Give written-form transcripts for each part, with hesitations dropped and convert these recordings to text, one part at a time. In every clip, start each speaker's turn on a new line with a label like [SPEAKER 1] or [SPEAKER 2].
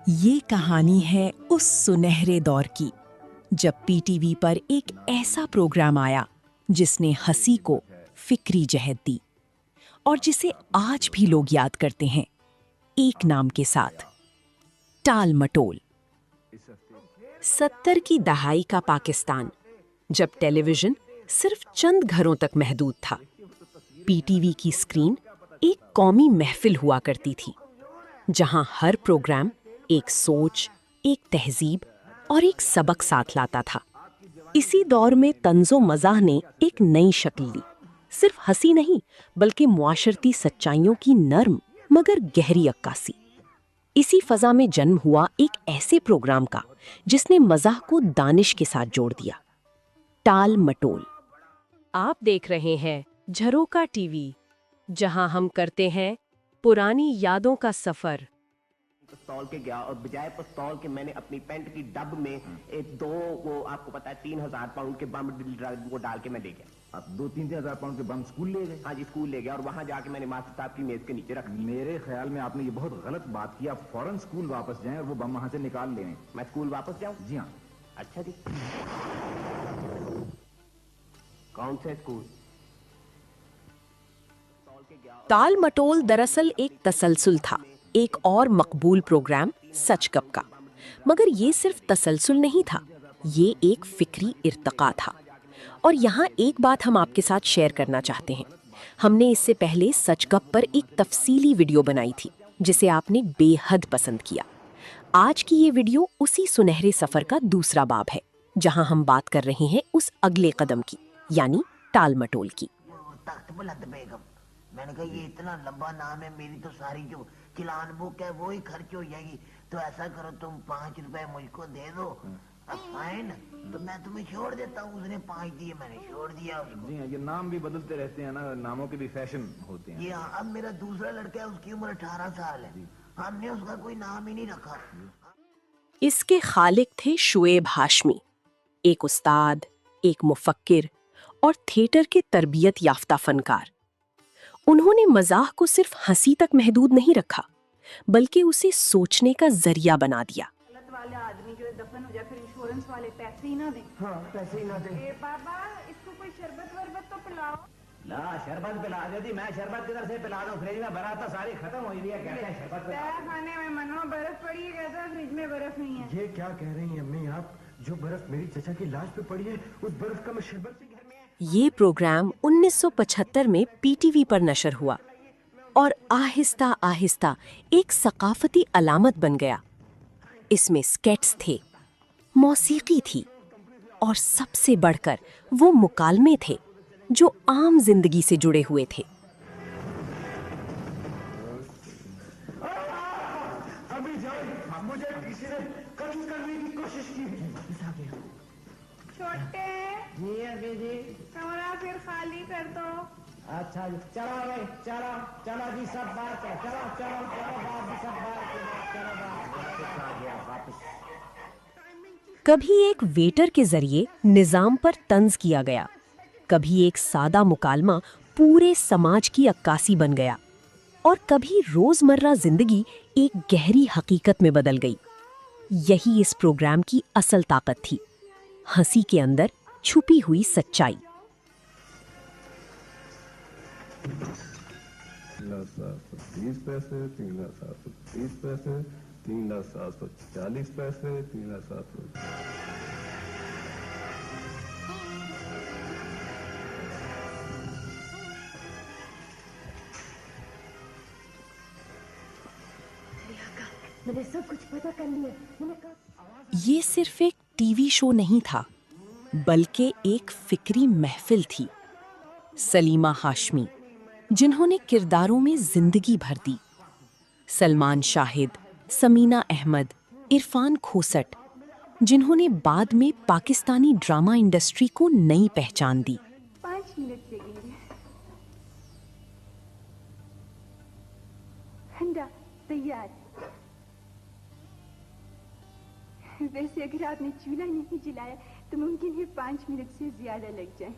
[SPEAKER 1] ये कहानी है उस सुनहरे दौर की जब पीटीवी पर एक ऐसा प्रोग्राम आया जिसने हंसी को फिक्री जहत दी और जिसे आज भी लोग याद करते हैं एक नाम के साथ, टाल मटोल। 70 की दहाई का पाकिस्तान, जब टेलीविजन सिर्फ चंद घरों तक महदूद था। पीटीवी की स्क्रीन एक कौमी महफिल हुआ करती थी, जहां हर प्रोग्राम एक सोच, एक तहजीब और एक सबक साथ लाता था। इसी दौर में तंज़ो मज़ाह ने एक नई शक्ल ली। सिर्फ हंसी नहीं, बल्कि मुआशरती सच्चाइयों की नर्म मगर गहरी अक्कासी। इसी फजा में जन्म हुआ एक ऐसे प्रोग्राम का जिसने मज़ाह को दानिश के साथ जोड़ दिया, टाल मटोल। आप देख रहे हैं झरोका टीवी, जहां हम करते हैं पुरानी यादों का सफर।
[SPEAKER 2] पिस्तौल के गया और बजाय पिस्तौल के मैंने अपनी पैंट की डब में एक दो वो आपको पता है 3000 पाउंड के बम वो डाल के मैं ले गया।
[SPEAKER 3] आप 2-3 पाउंड के बम स्कूल ले गए?
[SPEAKER 2] हाँ जी, स्कूल ले गया और वहां जाके मैंने मास्टर साहब की मेज के नीचे रख दिया।
[SPEAKER 3] मेरे ख्याल में आपने ये बहुत गलत बात की। आप फौरन स्कूल वापस जाएं और वो बम वहां से निकाल लें।
[SPEAKER 2] मैं स्कूल वापस जाऊं?
[SPEAKER 3] जी हाँ।
[SPEAKER 2] अच्छा जी। कौन से स्कूल?
[SPEAKER 1] टाल मटोल दरअसल एक तसलसल था, एक और मकबूल प्रोग्राम सच गप का। मगर ये सिर्फ तसलसल नहीं था, ये एक फिक्री इर्तका था। और यहाँ एक बात हम आपके साथ शेयर करना चाहते हैं। हमने इससे पहले सच गप पर एक तफसीली वीडियो बनाई थी, जिसे आपने बेहद पसंद किया। आज की ये वीडियो उसी सुनहरे सफर का दूसरा बाब है, जहाँ हम बात कर रहे हैं उस अगले कदम की, यानी टाल मटोल की।
[SPEAKER 4] मैंने कहा ये इतना लंबा नाम है, मेरी तो सारी जो किलान बुक है वो ही खर्च हो जाएगी। तो ऐसा करो, तुम 5 रुपए मुझको दे दो, फाइन, तो मैं तुम्हें छोड़ देता हूँ। उसने 5 दिए, मैंने छोड़ दिया उसको।
[SPEAKER 3] जी हाँ, ये नाम भी बदलते रहते हैं ना, नामों के भी फैशन होते हैं।
[SPEAKER 4] ये अब मेरा दूसरा लड़का है, उसकी उम्र 18 साल है, हमने उसका कोई नाम ही नहीं रखा।
[SPEAKER 1] इसके खालिक थे शुएब हाशमी, एक उस्ताद, एक मुफक्किर और थिएटर के तरबियत याफ्ता फनकार। उन्होंने मजाक को सिर्फ हंसी तक महदूद नहीं रखा, बल्कि उसे सोचने का जरिया बना दिया।
[SPEAKER 5] गलत वाले आदमी जो दफन हो जाए, फिर इंश्योरेंस वाले पैसे ही ना दें।
[SPEAKER 4] हाँ, पैसे ही ना दे।
[SPEAKER 5] बाबा, इसको कोई शरबत वरबत तो पिलाओ।
[SPEAKER 2] ला शरबत पिला दे दी। मैं शरबत किधर से पिला दूं? फ्रिज में भरा था, सारी खत्म हो गई है। कहते हैं शरबत पिला।
[SPEAKER 5] खाने में मनो बर्फ पड़ी है, कहता है फ्रिज में बर्फ नहीं है।
[SPEAKER 6] ये क्या कह रही हैं अम्मी आप? जो बर्फ मेरी चचा की लाश पे पड़ी है, उस बर्फ का मैं शरबत से घर में।
[SPEAKER 1] ये प्रोग्राम 1975 में पीटीवी पर नशर हुआ और आहिस्ता आहिस्ता एक सकाफती अलामत बन गया। इसमें स्केट्स थे, मौसीकी थी और सबसे बढ़कर वो मुकालमे थे जो आम जिंदगी से जुड़े हुए थे।
[SPEAKER 6] अभी जाओ, मुझे किसी ने कत्ल करने की कोशिश की।
[SPEAKER 5] छोटे कमरा फिर खाली कर दो।
[SPEAKER 2] अच्छा जी, चलो भाई, चलो चलो जी, सब बात है। चलो चलो चलो बात, सब बात, चलो वापस।
[SPEAKER 1] कभी एक वेटर के जरिए निजाम पर तंज किया गया, कभी एक सादा मुकालमा पूरे समाज की अक्कासी बन गया और कभी रोजमर्रा जिंदगी एक गहरी हकीकत में बदल गई। यही इस प्रोग्राम की असल ताकत थी, हंसी के अंदर छुपी हुई सच्चाई।
[SPEAKER 7] 3,730 पैसे, 3,730 पैसे, 3,740 पैसे, 3,700।
[SPEAKER 8] मैंने सब कुछ पता कर लिया।
[SPEAKER 1] ये सिर्फ एक टीवी शो नहीं था, बल्कि एक फिक्री महफिल थी। सलीमा हाशमी, जिन्होंने किरदारों में जिंदगी भर दी, सलमान शाहिद, समीना अहमद, इरफान खोसट, जिन्होंने बाद में पाकिस्तानी ड्रामा इंडस्ट्री को नई पहचान दी।
[SPEAKER 5] 5 मिनट लगेंगे। अंडा तैयार। वैसे अगर आपने चूल्हा नहीं जलाया तो मुमकिन है 5 मिनट से ज्यादा लग जाए।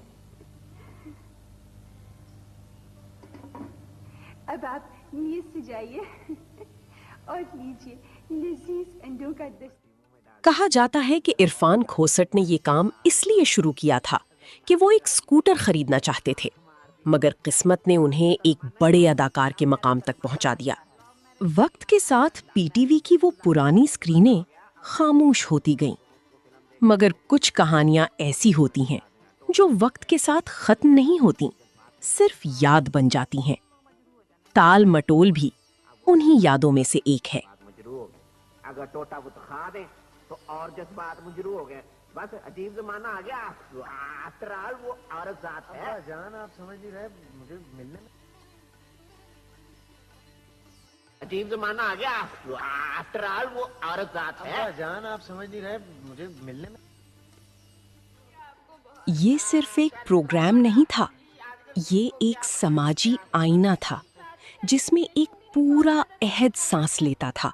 [SPEAKER 5] अब आप नीयत से जाइए और लीजिए लजीज अंडों का दस्त।
[SPEAKER 1] कहा जाता है कि इरफान खोसट ने ये काम इसलिए शुरू किया था कि वो एक स्कूटर खरीदना चाहते थे, मगर किस्मत ने उन्हें एक बड़े अदाकार के मकाम तक पहुंचा दिया। वक्त के साथ पीटीवी की वो पुरानी स्क्रीनें खामोश होती गईं, मगर कुछ कहानियां ऐसी होती हैं जो वक्त के साथ खत्म नहीं होती, सिर्फ याद बन जाती हैं। ताल मटोल भी उन्हीं यादों में से एक है।
[SPEAKER 2] मुजरू हो गए, अगर टोटा वो तो खा दे तो और जज्बात मुजरू हो गए। बस अजीब जमाना आ गया। आफ्टर ऑल वो औरत जात है।
[SPEAKER 6] जान आप समझ नहीं रहे मुझे मिलने में।
[SPEAKER 2] अजीब जमाना आ गया। आफ्टर ऑल वो औरत जात है।
[SPEAKER 6] जान आप समझ नहीं रहे मुझे मिलने में।
[SPEAKER 1] ये सिर्फ एक प्रोग्राम नहीं था, ये एक समाजी आईना था जिसमें एक पूरा अहद सांस लेता था।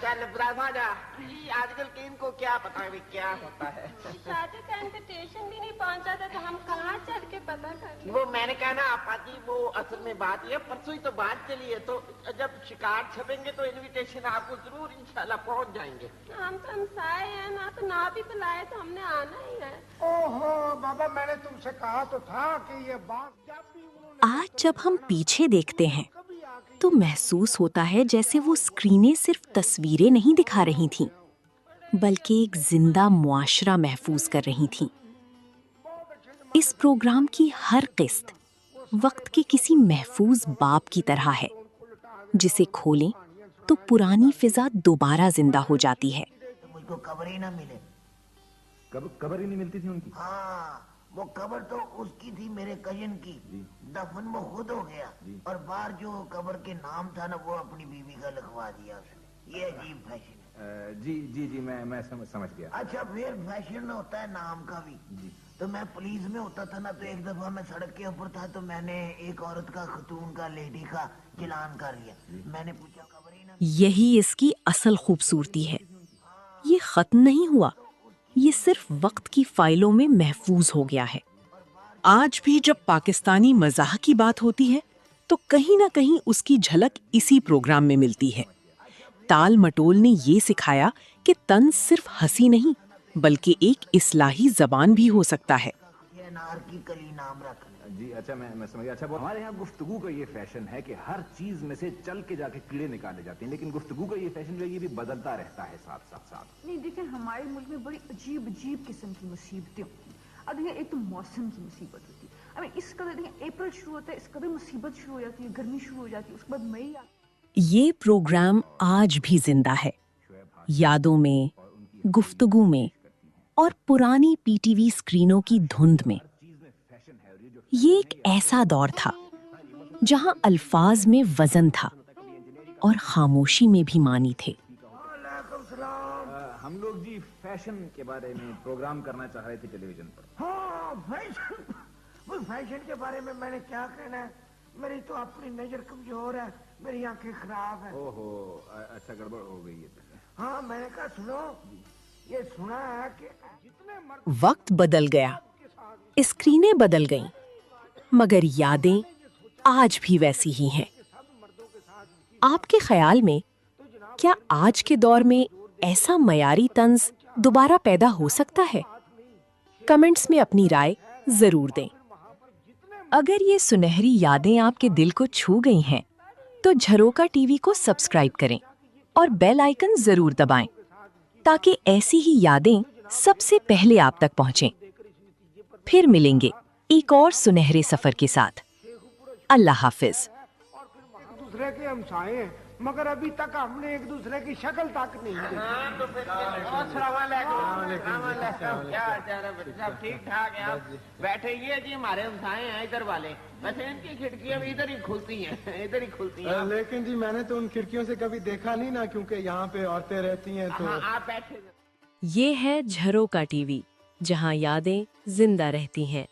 [SPEAKER 2] चल जा। आजकल के इनको क्या पता है क्या होता है।
[SPEAKER 9] शादी का इनविटेशन भी नहीं पहुंचा था तो हम कहाँ चल के पता करें।
[SPEAKER 2] वो मैंने कहा ना आपा जी, वो असल में बात ये परसों ही तो बात चली है, तो जब शिकार छपेंगे तो इनविटेशन आपको जरूर इंशाल्लाह पहुंच जाएंगे।
[SPEAKER 9] हम तो हमसाए हैं ना, तो ना भी बुलाए तो हमने आना ही है।
[SPEAKER 10] ओहो बाबा, मैंने तुमसे कहा तो था कि ये बात जब भी उन्होंने।
[SPEAKER 1] आज जब हम पीछे देखते हैं तो महसूस होता है जैसे वो स्क्रीनें सिर्फ तस्वीरें नहीं दिखा रही थीं, बल्कि एक जिंदा मुआशरा महफूज कर रही थीं। इस प्रोग्राम की हर किस्त वक्त के किसी महफूज बाब की तरह है, जिसे खोलें तो पुरानी फिजा दोबारा जिंदा हो जाती है।
[SPEAKER 4] तो मुझको कब्र ही ना मिले।
[SPEAKER 3] कबर ही नहीं मिलती थी उनकी।
[SPEAKER 4] हाँ, वो कब्र तो उसकी थी, मेरे कजन की। दफन वो खुद हो गया और बाहर जो कब्र के नाम था ना वो अपनी बीवी का लिखवा दिया उसने। ये अजीब फैशन है।
[SPEAKER 3] जी जी जी, मैं समझ गया।
[SPEAKER 4] अच्छा, फिर फैशन होता है नाम का भी। तो मैं पुलिस में होता था ना, तो एक दफा मैं सड़क के ऊपर था तो मैंने एक औरत का, खतून का, लेडी का चालान कर लिया। मैंने पूछा कब्र ही ना।
[SPEAKER 1] यही इसकी असल खूबसूरती है। ये खत्म नहीं हुआ, ये सिर्फ वक्त की फाइलों में महफूज हो गया है। आज भी जब पाकिस्तानी मज़ाह की बात होती है तो कहीं ना कहीं उसकी झलक इसी प्रोग्राम में मिलती है। ताल मटोल ने ये सिखाया कि तंज सिर्फ हंसी नहीं बल्कि एक इस्लाही जबान भी हो सकता है।
[SPEAKER 4] ये नार की कली नाम रख।
[SPEAKER 3] जी अच्छा, मैं समझ गया। अच्छा, हमारे यहाँ गुफ्तगू का ये फैशन है कि हर चीज में से चल के जाके कीड़े निकाले जाते हैं, लेकिन गुफ्तगू का ये फैशन जो है ये भी बदलता रहता है साथ।
[SPEAKER 11] नहीं देखिए, हमारे मुल्क में बड़ी अजीब अजीब किस्म की मुसीबतें होती हैं। अब देखिए, एक तो मौसम की मुसीबत होती है। अब इस कदर देखिए, अप्रैल शुरू होता है, इस कदर मुसीबत शुरू हो जाती है, गर्मी शुरू हो जाती है, उसके बाद मई आता है।
[SPEAKER 1] ये प्रोग्राम आज भी जिंदा है, यादों में, गुफ्तगू में और पुरानी पीटीवी स्क्रीनों की धुंध में। ये एक ऐसा दौर था जहां अल्फाज में वजन था और खामोशी में भी मानी थे।
[SPEAKER 3] हम लोग जी फैशन के बारे में प्रोग्राम करना चाह रहे थे टेलीविजन पर।
[SPEAKER 10] हाँ, फैशन। वो फैशन के बारे में मैंने क्या कहना है, मेरी तो अपनी नजर कमजोर है, मेरी आंखें खराब है।
[SPEAKER 3] ओहो, अच्छा गड़बड़ हो गई है।
[SPEAKER 10] हाँ, मैंने कहा सुनो, ये सुना है कि जितने
[SPEAKER 1] वक्त बदल गया, स्क्रीनें बदल गईं, मगर यादें आज भी वैसी ही हैं। आपके ख्याल में क्या आज के दौर में ऐसा मयारी तंज दोबारा पैदा हो सकता है? कमेंट्स में अपनी राय जरूर दें। अगर ये सुनहरी यादें आपके दिल को छू गई हैं, तो झरोका टीवी को सब्सक्राइब करें और बेल आइकन जरूर दबाएं, ताकि ऐसी ही यादें सबसे पहले आप तक पहुंचें। फिर मिलेंगे एक और सुनहरे सफर के साथ। अल्लाह हाफिज।
[SPEAKER 10] दूसरे के हमसाए हैं, मगर अभी तक हमने एक दूसरे की शक्ल तक नहीं देखी।
[SPEAKER 2] हाँ, तो फिर अस्सलाम वालेकुम। क्या हाल है बच्चे साहब? ठीक ठाक है आप? बैठे ये जी हमारे हमसाए हैं इधर वाले। वैसे इनकी खिड़कियां भी इधर ही खुलती हैं, इधर ही खुलती हैं।
[SPEAKER 6] लेकिन जी मैंने तो उन खिड़कियों से कभी देखा नहीं ना, क्योंकि यहाँ पे औरतें रहती हैं। तो
[SPEAKER 2] हाँ, आप बैठे।
[SPEAKER 1] ये है झरोका टीवी, जहां यादें जिंदा रहती हैं।